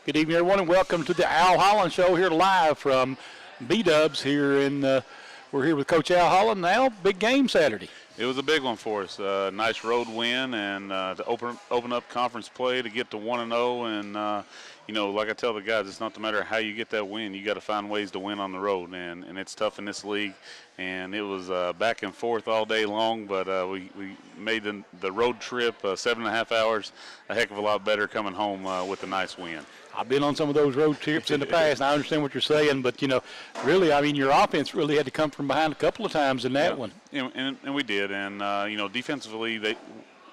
Good evening, everyone, and welcome to the Al Holland Show here live from B-Dubs here in. We're here with Coach Al Holland. Al, big game Saturday. It was a big one for us. Nice road win and to open up conference play to get to 1-0. And like I tell the guys, it's not the matter how you get that win. You got to find ways to win on the road, and it's tough in this league. And it was back and forth all day long, but we made the road trip 7.5 hours a heck of a lot better coming home with a nice win. I've been on some of those road trips in the past, and I understand what you're saying, but, really, your offense really had to come from behind a couple of times in that one. And we did. And, defensively,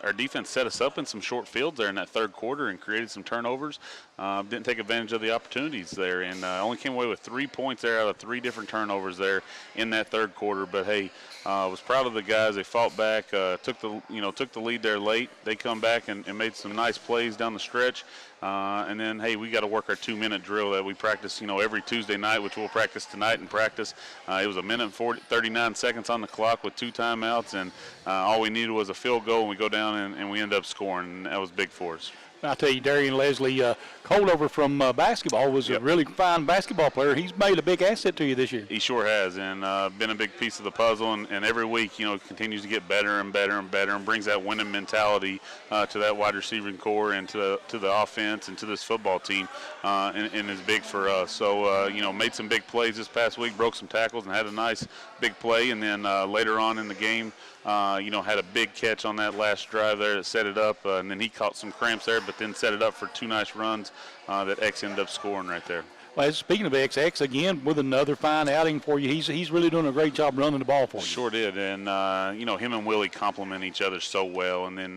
our defense set us up in some short fields there in that third quarter and created some turnovers. Didn't take advantage of the opportunities there, and only came away with 3 points there out of 3 different turnovers there in that third quarter. But hey, I was proud of the guys. They fought back, took the lead there late. They come back and made some nice plays down the stretch. And then, hey, we got to work our 2-minute drill that we practice, every Tuesday night, which we'll practice tonight in practice. It was 1:39 seconds on the clock with 2 timeouts, and all we needed was a field goal, and we go down and we end up scoring, and that was big for us. I'll tell you, Darian Leslie, Coldover from basketball, was a really fine basketball player. He's made a big asset to you this year. He sure has, and been a big piece of the puzzle. And every week, continues to get better and better and better, and brings that winning mentality to that wide receiving core and to the offense and to this football team, and is big for us. So, made some big plays this past week, broke some tackles, and had a nice big play. And then later on in the game, had a big catch on that last drive there that set it up, and then he caught some cramps there, but then set it up for 2 nice runs that X ended up scoring right there. Well, speaking of XX, again, with another fine outing for you, he's really doing a great job running the ball for you. Sure did, and, him and Willie complement each other so well. And then,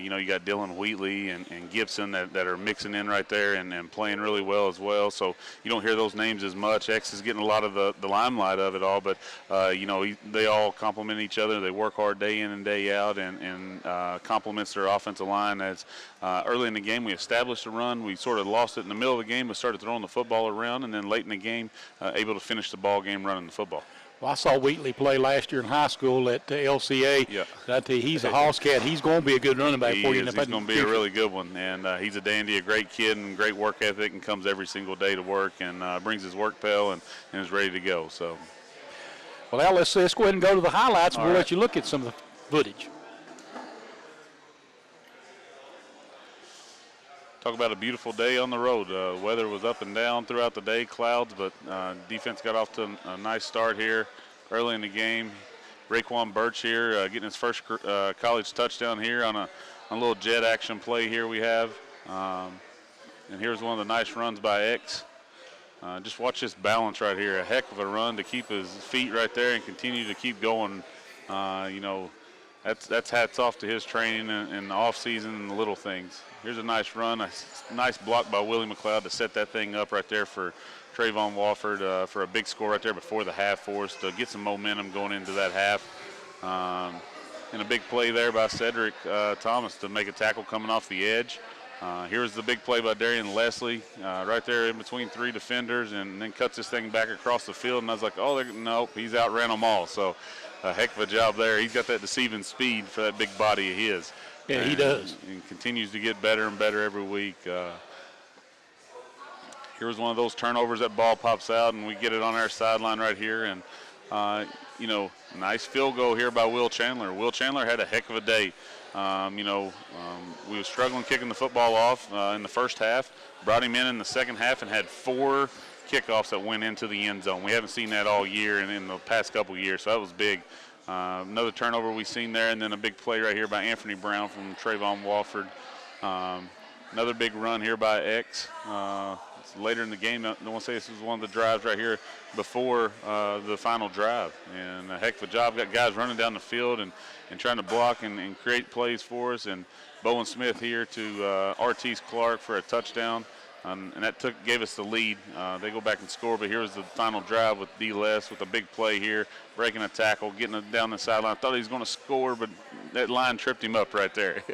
you got Dylan Wheatley and Gibson that are mixing in right there and playing really well as well. So you don't hear those names as much. X is getting a lot of the limelight of it all, but, they all complement each other. They work hard day in and day out and complements their offensive line. As early in the game we established a run. We sort of lost it in the middle of the game, but started throwing the football around. And then late in the game, able to finish the ball game running the football. Well, I saw Wheatley play last year in high school at LCA. Yeah. I tell you, he's a hoss cat. He's going to be a good running back for you. He's going to be a really good one. And he's a dandy, a great kid, and great work ethic, and comes every single day to work and brings his work pail and is ready to go. So, well, Al, let's go ahead and go to the highlights, and we'll let you look at some of the footage. Talk about a beautiful day on the road. Weather was up and down throughout the day, clouds, but defense got off to a nice start here early in the game. Raekwon Birch here getting his first college touchdown here on a little jet action play here we have. And here's one of the nice runs by X. Just watch this balance right here. A heck of a run to keep his feet right there and continue to keep going. That's hats off to his training and the off season and the little things. Here's a nice run, a nice block by Willie McLeod to set that thing up right there for Trayvon Wofford for a big score right there before the half for us to get some momentum going into that half. And a big play there by Cedric Thomas to make a tackle coming off the edge. Here's the big play by Darian Leslie right there in between 3 defenders, and then cuts this thing back across the field. And I was like, nope, he's outran them all. So a heck of a job there. He's got that deceiving speed for that big body of his. Yeah, he does. And continues to get better and better every week. Here's one of those turnovers. That ball pops out, and we get it on our sideline right here. And, nice field goal here by Will Chandler. Will Chandler had a heck of a day. We were struggling kicking the football off in the first half. Brought him in the second half and had 4 kickoffs that went into the end zone. We haven't seen that all year and in the past couple years, so that was big. Another turnover we've seen there, and then a big play right here by Anthony Brown from Trayvon Wofford. Another big run here by X. Later in the game, I want to say this was one of the drives right here before the final drive. And a heck of a job. Got guys running down the field and trying to block and create plays for us. And Bowen Smith here to Ortiz Clark for a touchdown. And that gave us the lead. They go back and score, but here was the final drive with D. Les with a big play here, breaking a tackle, getting it down the sideline. I thought he was going to score, but that line tripped him up right there.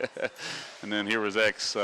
And then here was X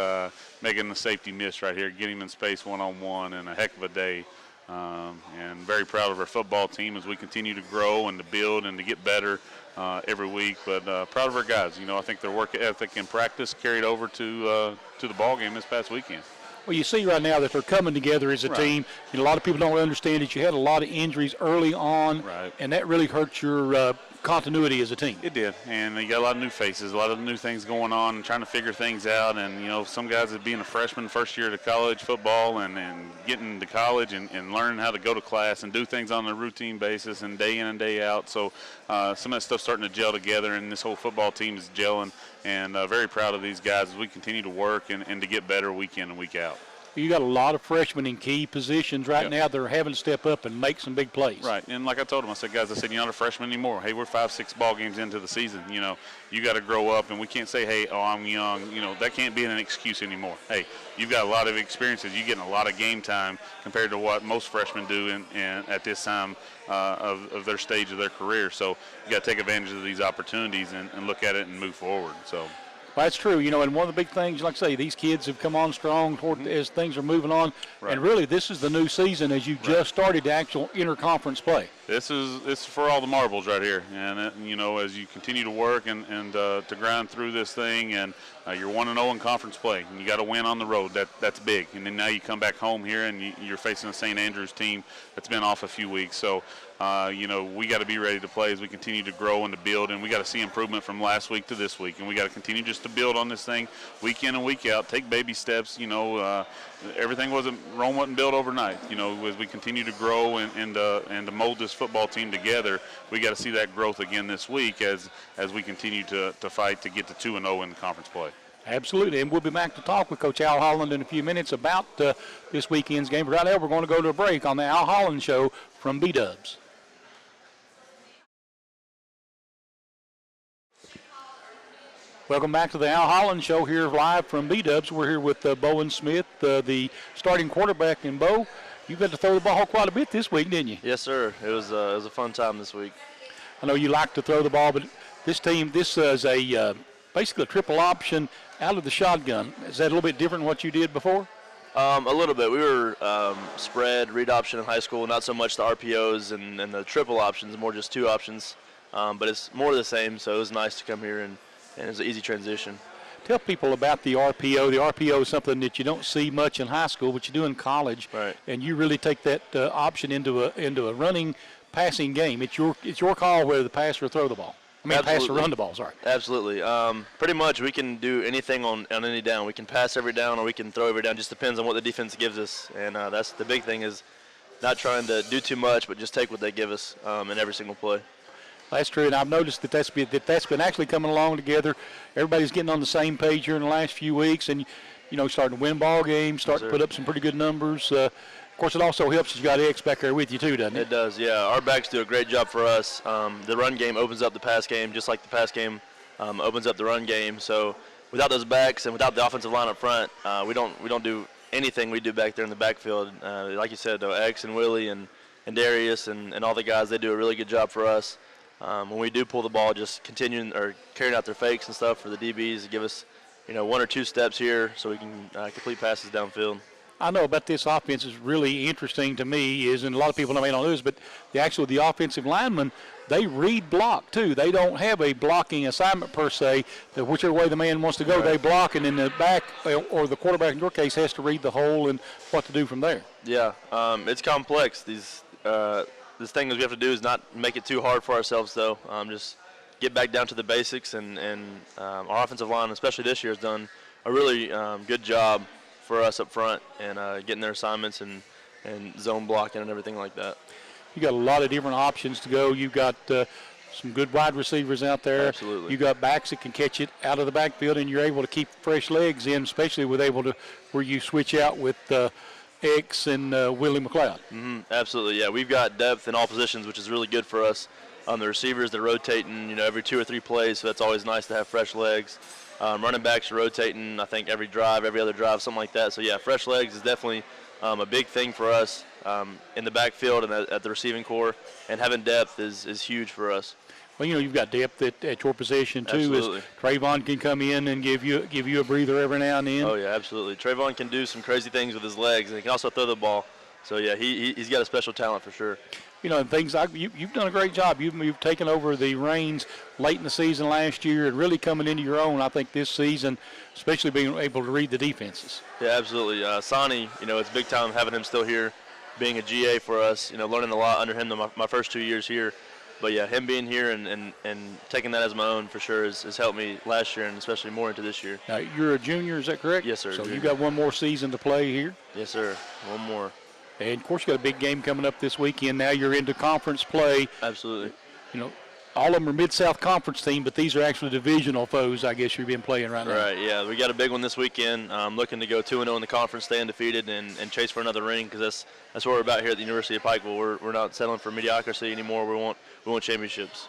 making the safety miss right here, getting him in space one-on-one, and a heck of a day. And very proud of our football team as we continue to grow and to build and to get better every week. But proud of our guys. I think their work ethic and practice carried over to the ball game this past weekend. Well, you see right now that they're coming together as a team. A lot of people don't understand that you had a lot of injuries early on, and that really hurt your continuity as a team. It did, and you got a lot of new faces, a lot of new things going on, and trying to figure things out. And some guys are being a freshman, first year to college football, and getting to college and learning how to go to class and do things on a routine basis and day in and day out. So some of that stuff's starting to gel together, and this whole football team is gelling. And very proud of these guys as we continue to work and to get better week in and week out. You got a lot of freshmen in key positions right now that are having to step up and make some big plays. Right, and like I told them, I said, guys, you're not a freshman anymore. Hey, we're 5-6 ball games into the season. You got to grow up, and we can't say, hey, I'm young. That can't be an excuse anymore. Hey, you've got a lot of experiences. You're getting a lot of game time compared to what most freshmen do at this time of their stage of their career. So you got to take advantage of these opportunities and look at it and move forward. So. Well, that's true. And one of the big things, like I say, these kids have come on strong as things are moving on. And really, this is the new season as you just started the actual interconference play. This is for all the marbles right here. And, as you continue to work and to grind through this thing, and you're 1-0 in conference play, and you got to win on the road. That's big. And then now you come back home here, and you're facing a St. Andrews team that's been off a few weeks. So, we got to be ready to play as we continue to grow and to build, and we got to see improvement from last week to this week, and we got to continue just to build on this thing week in and week out, take baby steps. Rome wasn't built overnight. As we continue to grow and to mold this football team together, we got to see that growth again this week as we continue to fight to get to 2-0 in the conference play. Absolutely, and we'll be back to talk with Coach Al Holland in a few minutes about this weekend's game. But right now, we're going to go to a break on the Al Holland Show from B-Dubs. Welcome back to the Al Holland Show here live from B-Dubs. We're here with Bowen Smith, the starting quarterback. And, Bo, you've had to throw the ball quite a bit this week, didn't you? Yes, sir. It was a fun time this week. I know you like to throw the ball, but this is basically a triple option out of the shotgun. Is that a little bit different than what you did before? A little bit. We were spread, read option in high school, not so much the RPOs and the triple options, more just two options. But it's more the same, so it was nice to come here and it's an easy transition. Tell people about the RPO. The RPO is something that you don't see much in high school, but you do in college. Right. And you really take that option into a running, passing game. It's your call whether to pass or throw the ball. Pass or run the ball, sorry. Absolutely. Pretty much we can do anything on any down. We can pass every down or we can throw every down. Just depends on what the defense gives us. And that's the big thing, is not trying to do too much, but just take what they give us in every single play. That's true, and I've noticed that's been actually coming along together. Everybody's getting on the same page here in the last few weeks, and starting to win ball games, starting to put up some pretty good numbers. Of course, it also helps that you got X back there with you too, doesn't it? It does, yeah. Our backs do a great job for us. The run game opens up the pass game, just like the pass game opens up the run game. So without those backs and without the offensive line up front, we don't do anything we do back there in the backfield. Like you said, though, X and Willie and Darius and all the guys, they do a really good job for us. When we do pull the ball, just continuing or carrying out their fakes and stuff for the DBs to give us, one or two steps here so we can complete passes downfield. I know about this offense is really interesting to me and a lot of people may not know this, but the offensive linemen, they read block too. They don't have a blocking assignment per se. That whichever way the man wants to go, they block, and in the back or the quarterback in your case has to read the hole and what to do from there. Yeah, it's complex. This thing that we have to do is not make it too hard for ourselves, though. Just get back down to the basics, and our offensive line, especially this year, has done a really good job for us up front and getting their assignments and zone blocking and everything like that. You got a lot of different options to go. You've got some good wide receivers out there. Absolutely. You got backs that can catch it out of the backfield, and you're able to keep fresh legs in, especially where you switch out with X and Willie McLeod. Mm-hmm, absolutely, yeah. We've got depth in all positions, which is really good for us. The receivers, they're rotating, every 2 or 3 plays, so that's always nice to have fresh legs. Running backs are rotating, I think, every other drive, something like that. So, yeah, fresh legs is definitely a big thing for us in the backfield and at the receiving core, and having depth is huge for us. Well, you've got depth at your position too. Absolutely. As Trayvon can come in and give you a breather every now and then. Oh yeah, absolutely. Trayvon can do some crazy things with his legs, and he can also throw the ball. So yeah, he's got a special talent for sure. You know, and things you've done a great job. You've taken over the reins late in the season last year and really coming into your own. I think this season, especially being able to read the defenses. Yeah, absolutely. Sonny, you know, it's big time having him still here, being a GA for us. You know, learning a lot under him my first 2 years here. But yeah, him being here and taking that as my own for sure has helped me last year and especially more into this year. Now, you're a junior, is that correct? Yes, sir. So junior. you got one more season to play here. Yes, sir. One more. And, of course, you got a big game coming up this weekend. Now you're into conference play. Absolutely. You know, all of them are Mid-South Conference team, but these are actually divisional foes, I guess, you've been playing right now. Right, yeah. We got a big one this weekend. I'm looking to go 2-0 in the conference, stay undefeated, and chase for another ring because that's what we're about here at the University of Pikeville. We're not settling for mediocrity anymore. We want championships.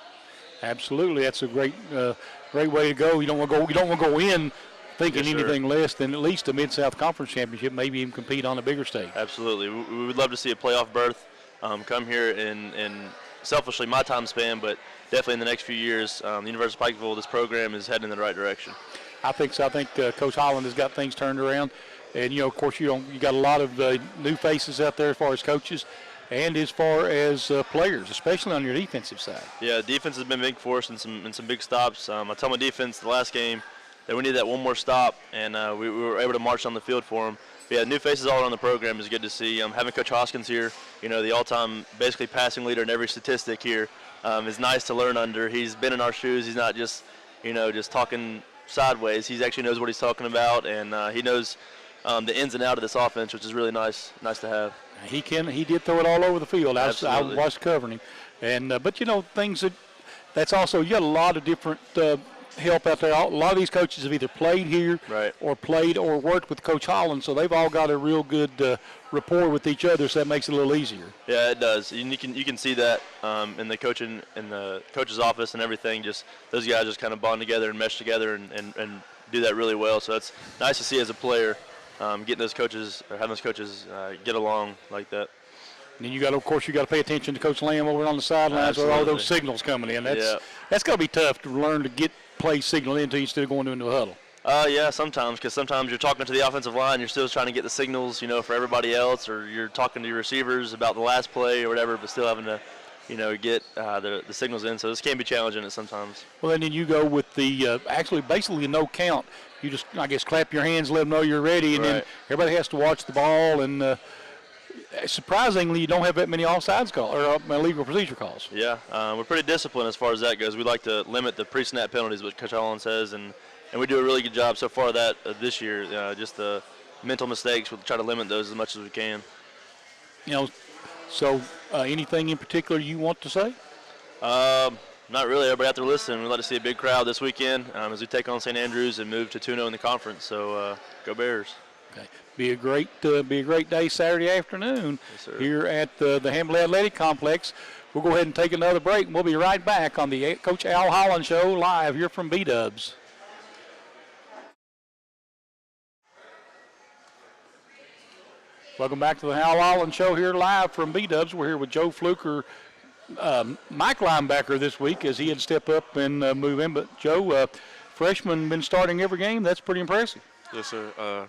Absolutely. That's a great way to go. You don't want to go in thinking Yes, anything less than at least a Mid-South Conference championship, maybe even compete on a bigger stage. Absolutely. We would love to see a playoff berth come here in selfishly my time span, but definitely in the next few years, the University of Pikeville, this program is heading in the right direction. I think so. I think Coach Holland has got things turned around. And, you know, of course, you got a lot of new faces out there as far as coaches and as far as players, especially on your defensive side. Yeah, defense has been big for us and some big stops. I told my defense the last game that we needed that one more stop, and we were able to march on the field for them. But yeah, new faces all around the program is good to see. Having Coach Hoskins here, you know, the all-time basically passing leader in every statistic here, is nice to learn under. He's been in our shoes. He's not just, you know, just talking sideways. He actually knows what he's talking about, and he knows the ins and outs of this offense, which is really nice to have. He did throw it all over the field. I watched covering him, and but you know that's also you got a lot of different help out there. A lot of these coaches have either played here or played or worked with Coach Holland, so they've all got a real good rapport with each other, so that makes it a little easier. Yeah, it does. And you can see that in the coach's office and everything. Just those guys just kind of bond together and mesh together and do that really well. So it's nice to see as a player getting those coaches or having those coaches get along like that. And then you got to pay attention to Coach Lamb over on the sidelines with all those signals coming in. That's got to be tough to learn to get play signal into you instead of going into a huddle. Yeah, sometimes, because sometimes you're talking to the offensive line, you're still trying to get the signals, you know, for everybody else, or you're talking to your receivers about the last play or whatever, but still having to, you know, get the signals in. So this can be challenging at sometimes. Well, and then you go with the actually basically no count. You just, I guess, clap your hands, let them know you're ready, and then everybody has to watch the ball. And surprisingly, you don't have that many offsides calls or illegal procedure calls. Yeah, we're pretty disciplined as far as that goes. We like to limit the pre-snap penalties, what Coach Holland says, and we do a really good job so far of that this year. Just the mental mistakes, we'll try to limit those as much as we can. You know, so anything in particular you want to say? Not really. Everybody out there listening, we'd like to see a big crowd this weekend as we take on St. Andrews and move to 2-0 in the conference. So go Bears. Okay. Be a great day Saturday afternoon here at the Hambley Athletic Complex. We'll go ahead and take another break, and we'll be right back on the Coach Al Holland Show live here from B-Dubs. Welcome back to the Al Holland Show here live from B-Dubs. We're here with Joe Fluker, Mike linebacker this week as he had to step up and move in. But, Joe, freshman been starting every game. That's pretty impressive. Yes, sir.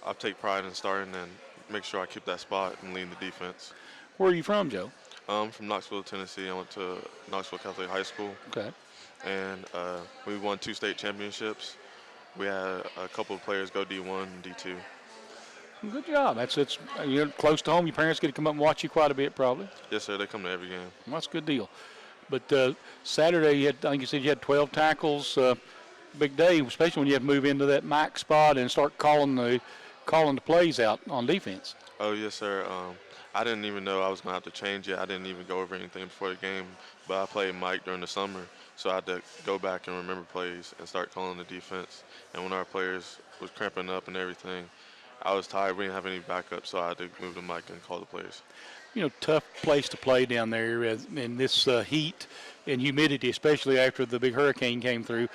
I take pride in starting and make sure I keep that spot and lead the defense. Where are you from, Joe? I'm from Knoxville, Tennessee. I went to Knoxville Catholic High School. Okay. And we won 2 state championships. We had a couple of players go D1 and D2. Good job. You're close to home. Your parents get to come up and watch you quite a bit, probably. Yes, sir. They come to every game. Well, that's a good deal. But Saturday, I think you said you had 12 tackles. Big day, especially when you have to move into that Mike spot and start calling the plays out on defense. Oh, yes, sir. I didn't even know I was going to have to change it. I didn't even go over anything before the game. But I played Mike during the summer, so I had to go back and remember plays and start calling the defense. And when our players was cramping up and everything, I was tired. We didn't have any backup, so I had to move to Mike and call the plays. You know, tough place to play down there in this heat and humidity, especially after the big hurricane came through.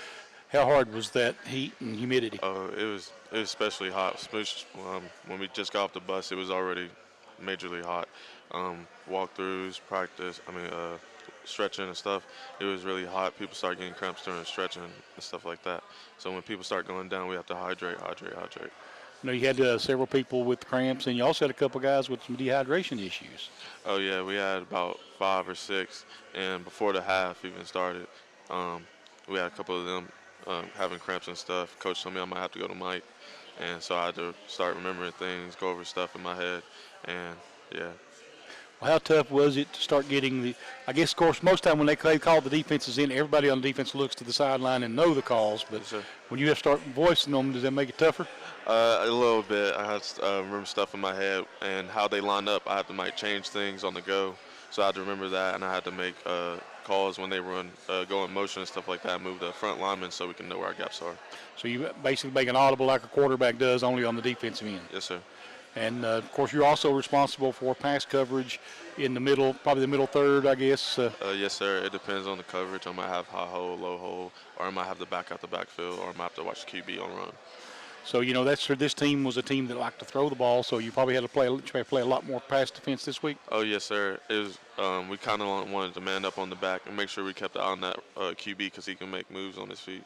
How hard was that heat and humidity? It was especially hot. When we just got off the bus, it was already majorly hot. Walkthroughs, practice, stretching and stuff, it was really hot. People start getting cramps during stretching and stuff like that. So when people start going down, we have to hydrate. You had several people with cramps, and you also had a couple guys with some dehydration issues. Oh yeah, we had about 5 or 6, and before the half even started, we had a couple of them having cramps and stuff. Coach told me I might have to go to Mike, and so I had to start remembering things, go over stuff in my head, and yeah. Well, how tough was it to start getting I guess, of course, most time when they call the defenses in, everybody on the defense looks to the sideline and know the calls. But Yes, when you have to start voicing them, does that make it tougher? A little bit. I had to remember stuff in my head and how they line up. I had to might change things on the go, so I had to remember that, and I had to make calls when they run, go in motion and stuff like that, move the front linemen so we can know where our gaps are. So you basically make an audible like a quarterback does, only on the defensive end. Yes, sir. And, of course, you're also responsible for pass coverage in the middle, probably the middle third, I guess. Yes, sir. It depends on the coverage. I might have high hole, low hole, or I might have to back out the backfield, or I might have to watch the QB on run. So, this team was a team that liked to throw the ball, so you probably had to play a lot more pass defense this week. Oh, yes, sir. It was, we kind of wanted to man up on the back and make sure we kept an eye on that QB because he can make moves on his feet.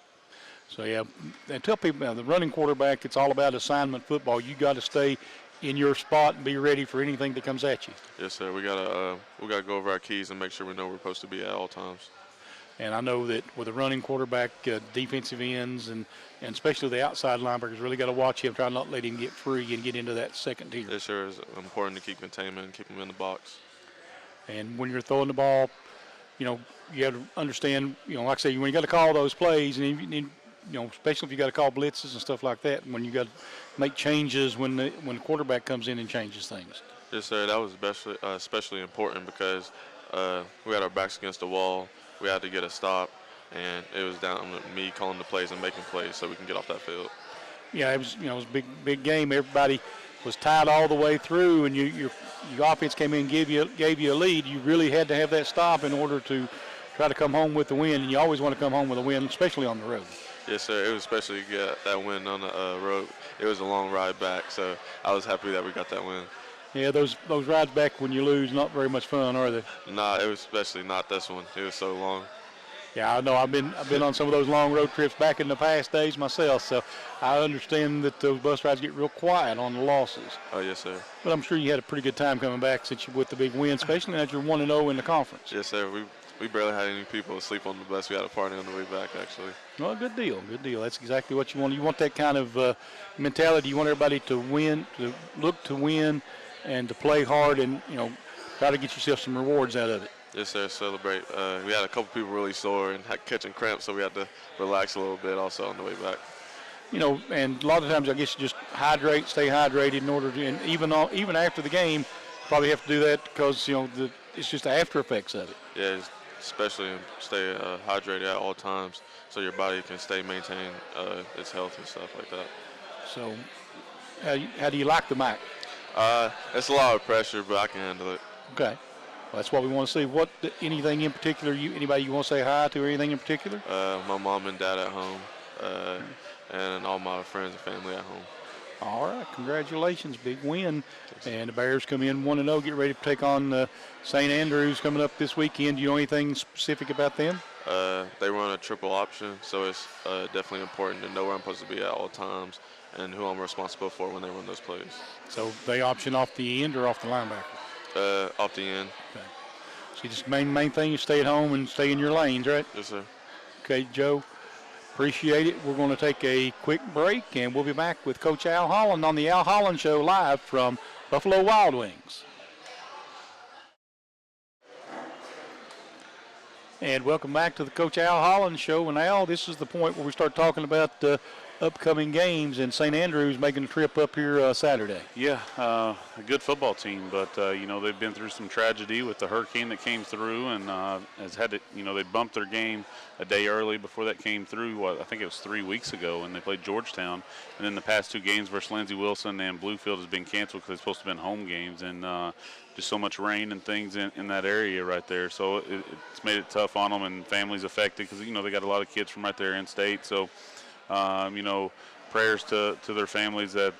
So, yeah, and tell people, the running quarterback, it's all about assignment football. You got to stay in your spot and be ready for anything that comes at you. Yes, sir. We gotta go over our keys and make sure we know where we're supposed to be at all times. And I know that with a running quarterback, defensive ends and especially the outside linebackers really got to watch him, try not to let him get free and get into that second tier. Yes, sir. It's important to keep containment and keep him in the box. And when you're throwing the ball, you have to understand, like I say, when you got to call those plays, and especially if you got to call blitzes and stuff like that, when you got to make changes when the quarterback comes in and changes things. Yes, sir. That was especially important because we had our backs against the wall. We had to get a stop, and it was down to me calling the plays and making plays so we can get off that field. Yeah, it was a big game. Everybody was tied all the way through, and your offense came in and gave you a lead. You really had to have that stop in order to try to come home with the win, and you always want to come home with a win, especially on the road. Yes, sir. It was especially good that win on the road. It was a long ride back, so I was happy that we got that win. Yeah, those rides back when you lose, not very much fun, are they? Nah, it was especially not this one. It was so long. Yeah, I know. I've been on some of those long road trips back in the past days myself, so I understand that those bus rides get real quiet on the losses. Oh, yes, sir. But I'm sure you had a pretty good time coming back since you with the big win, especially as you're 1-0 in the conference. Yes, sir. We barely had any people asleep on the bus. We had a party on the way back, actually. Well, good deal. That's exactly what you want. You want that kind of mentality. You want everybody to win, to look to win, and to play hard, and try to get yourself some rewards out of it. Yes, sir. Celebrate. We had a couple people really sore and catching cramps, so we had to relax a little bit also on the way back. And a lot of times I guess you just stay hydrated in order to, and even after the game, probably have to do that because it's just the after effects of it. Yeah, especially stay hydrated at all times so your body can maintain its health and stuff like that. So, how do you like the mic? It's a lot of pressure, but I can handle it. Okay. Well, that's what we want to see. Anything in particular, anybody you want to say hi to or anything in particular? My mom and dad at home, and all my friends and family at home. All right, congratulations, big win. And the Bears come in 1-0, get ready to take on St. Andrews coming up this weekend. Do you know anything specific about them? They run a triple option, so it's definitely important to know where I'm supposed to be at all times and who I'm responsible for when they run those plays. So they option off the end or off the linebacker? Off the end. Okay. So just main thing is stay at home and stay in your lanes, right? Yes, sir. Okay, Joe. Appreciate it. We're going to take a quick break, and we'll be back with Coach Al Holland on the Al Holland Show live from Buffalo Wild Wings. And welcome back to the Coach Al Holland Show. And Al, this is the point where we start talking about upcoming games, and St. Andrews making a trip up here Saturday. Yeah, a good football team, but they've been through some tragedy with the hurricane that came through, and has had to, they bumped their game a day early before that came through. I think it was 3 weeks ago, and they played Georgetown. And then the past 2 games versus Lindsey Wilson and Bluefield has been canceled because they're supposed to have been home games, and just so much rain and things in that area right there. So it's made it tough on them, and families affected because they got a lot of kids from right there in state. So. Prayers to their families that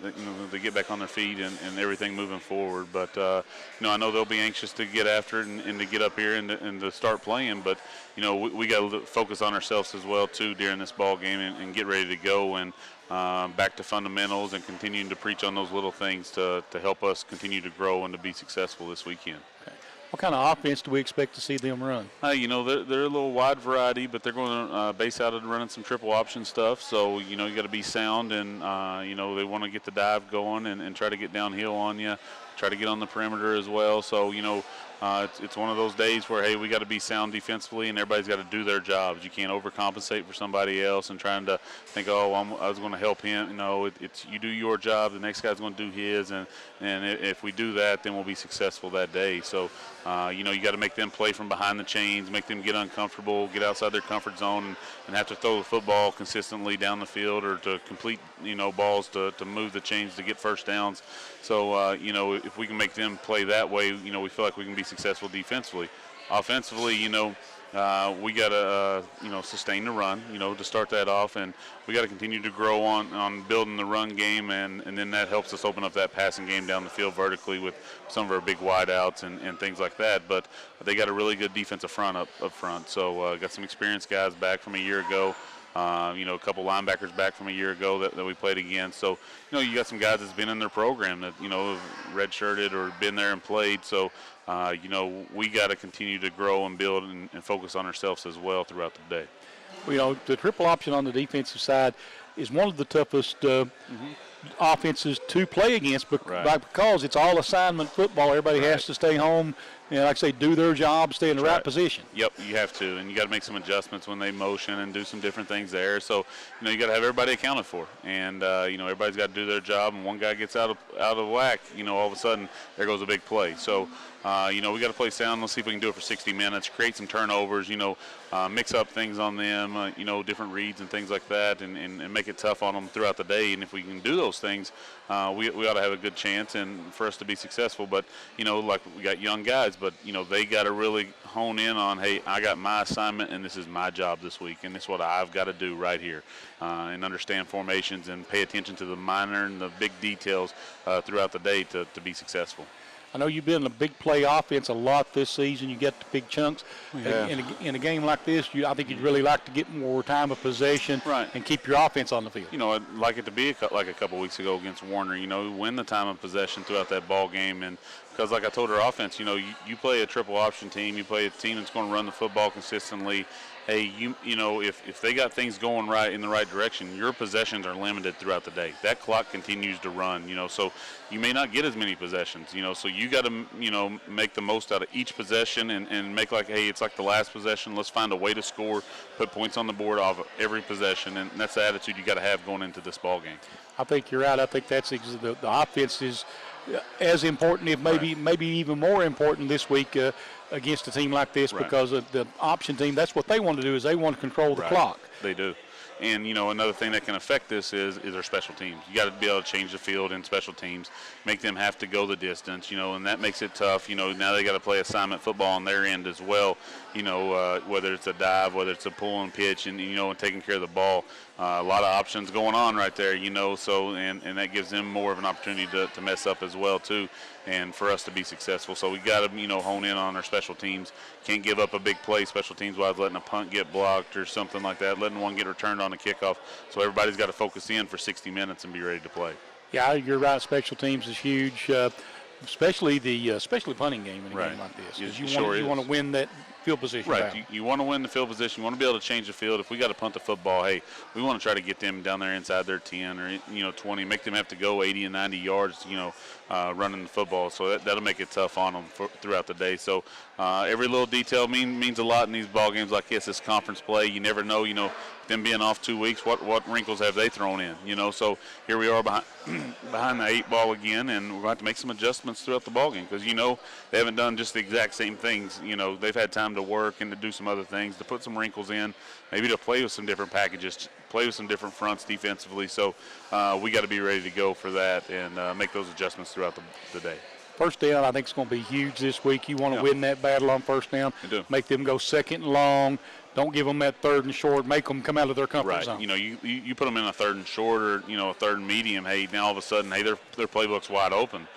they get back on their feet and everything moving forward. But I know they'll be anxious to get after it and to get up here and to start playing. But we got to focus on ourselves as well too during this ball game and get ready to go. And back to fundamentals and continuing to preach on those little things to help us continue to grow and to be successful this weekend. Okay. What kind of offense do we expect to see them run? You know, they're a little wide variety, but they're going to base out of running some triple option stuff. So, you know, you got to be sound, and, you know, they want to get the dive going and try to get downhill on you, try to get on the perimeter as well. So, you know, it's one of those days where, hey, we got to be sound defensively, and everybody's got to do their jobs. You can't overcompensate for somebody else and trying to think, oh, I was going to help him. You know, it's you do your job, the next guy's going to do his, and if we do that, then we'll be successful that day. So, you know, you got to make them play from behind the chains, make them get uncomfortable, get outside their comfort zone, and have to throw the football consistently down the field or to complete, you know, balls to move the chains to get first downs. So, you know, if we can make them play that way, you know, we feel like we can be successful defensively. Offensively, you know, we got to, you know, sustain the run, you know, to start that off, and we got to continue to grow on building the run game, and then that helps us open up that passing game down the field vertically with some of our big wideouts and things like that. But they got a really good defensive front up front, so got some experienced guys back from a year ago. You know, a couple linebackers back from a year ago that we played against. So, you know, you got some guys that's been in their program that, you know, have redshirted or been there and played. So, you know, we got to continue to grow and build and focus on ourselves as well throughout the day. Well, you know, the triple option on the defensive side is one of the toughest offenses to play against because it's all assignment football. Everybody has to stay home and, like I say, do their job, stay in the right position. Yep, you have to, and you got to make some adjustments when they motion and do some different things there. So, you know, you got to have everybody accounted for, and you know, everybody's got to do their job. And one guy gets out of whack, you know, all of a sudden there goes a big play. So, you know, we got to play sound. Let's see if we can do it for 60 minutes. Create some turnovers. You know, mix up things on them. You know, different reads and things like that, and make it tough on them throughout the day. And if we can do those things, we ought to have a good chance and for us to be successful. But, you know, like we got young guys, but, you know, they got to really hone in on, hey, I got my assignment and this is my job this week, and this is what I've got to do right here, and understand formations and pay attention to the minor and the big details throughout the day to be successful. I know you've been in a big play offense a lot this season. You get the big chunks. Yeah. In a game like this, I think you'd really like to get more time of possession and keep your offense on the field. You know, I'd like it to be like a couple weeks ago against Warner, you know, win the time of possession throughout that ball game. And because, like I told our offense, you know, you play a triple option team, you play a team that's going to run the football consistently. Hey, you know, if they got things going right in the right direction, your possessions are limited throughout the day. That clock continues to run, you know, so you may not get as many possessions, you know, so you got to, you know, make the most out of each possession and make like, hey, it's like the last possession. Let's find a way to score, put points on the board off of every possession, and that's the attitude you got to have going into this ball game. I think you're right. I think that's the offense is as important, if maybe even more important this week against a team like this, because of the option team. That's what they want to do, is they want to control the clock. They do. And, you know, another thing that can affect this is our special teams. You got to be able to change the field in special teams, make them have to go the distance, you know, and that makes it tough. You know, now they got to play assignment football on their end as well, you know, whether it's a dive, whether it's a pull and pitch, and, you know, and taking care of the ball. A lot of options going on right there, you know, so and that gives them more of an opportunity to mess up as well, too, and for us to be successful. So we got to, you know, hone in on our special teams. Can't give up a big play special teams-wise, letting a punt get blocked or something like that, letting one get returned on a kickoff. So everybody's got to focus in for 60 minutes and be ready to play. Yeah, you're right. Special teams is huge, especially the punting game in a game like this. Because you want to win that field position. Right. You want to win the field position. You want to be able to change the field. If we got to punt the football, hey, we want to try to get them down there inside their 10 or, you know, 20, make them have to go 80 and 90 yards, you know, running the football. So that'll make it tough on them throughout the day. So every little detail means a lot in these ball games like this. This conference play, you never know, you know, them being off 2 weeks, what wrinkles have they thrown in, you know? So here we are behind the 8 ball again, and we're going to have to make some adjustments throughout the ball game because, you know, they haven't done just the exact same things. You know, they've had time to work and to do some other things, to put some wrinkles in, maybe to play with some different packages, play with some different fronts defensively. So we got to be ready to go for that and make those adjustments throughout the day. First down, I think, is going to be huge this week. You want to win that battle on first down. Make them go second and long. Don't give them that third and short. Make them come out of their comfort zone. You know, you put them in a third and short or, you know, a third and medium. Hey, now all of a sudden, hey, their playbook's wide open.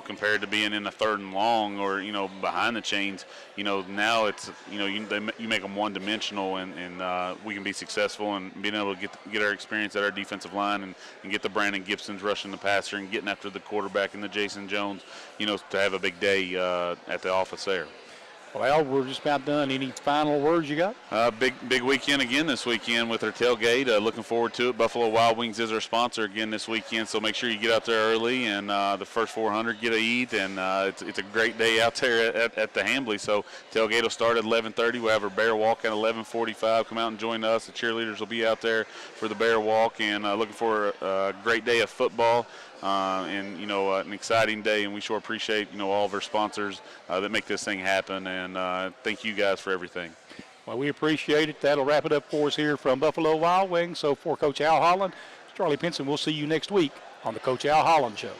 compared to being in the 3rd and long or, behind the chains. Now it's, you make them one-dimensional, and we can be successful and being able to get our experience at our defensive line and get the Brandon Gibsons rushing the passer and getting after the quarterback and the Jason Jones, to have a big day at the office there. Well, we're just about done. Any final words you got? Big weekend again this weekend with our tailgate. Looking forward to it. Buffalo Wild Wings is our sponsor again this weekend, so make sure you get out there early and the first 400 get a eat. And it's a great day out there at the Hambly. So tailgate will start at 11:30. We'll have our bear walk at 11:45. Come out and join us. The cheerleaders will be out there for the bear walk, and looking for a great day of football. And an exciting day, and we sure appreciate all of our sponsors that make this thing happen, and thank you guys for everything. Well, we appreciate it. That'll wrap it up for us here from Buffalo Wild Wings. So for Coach Al Holland, Charlie Pinson, we'll see you next week on the Coach Al Holland Show.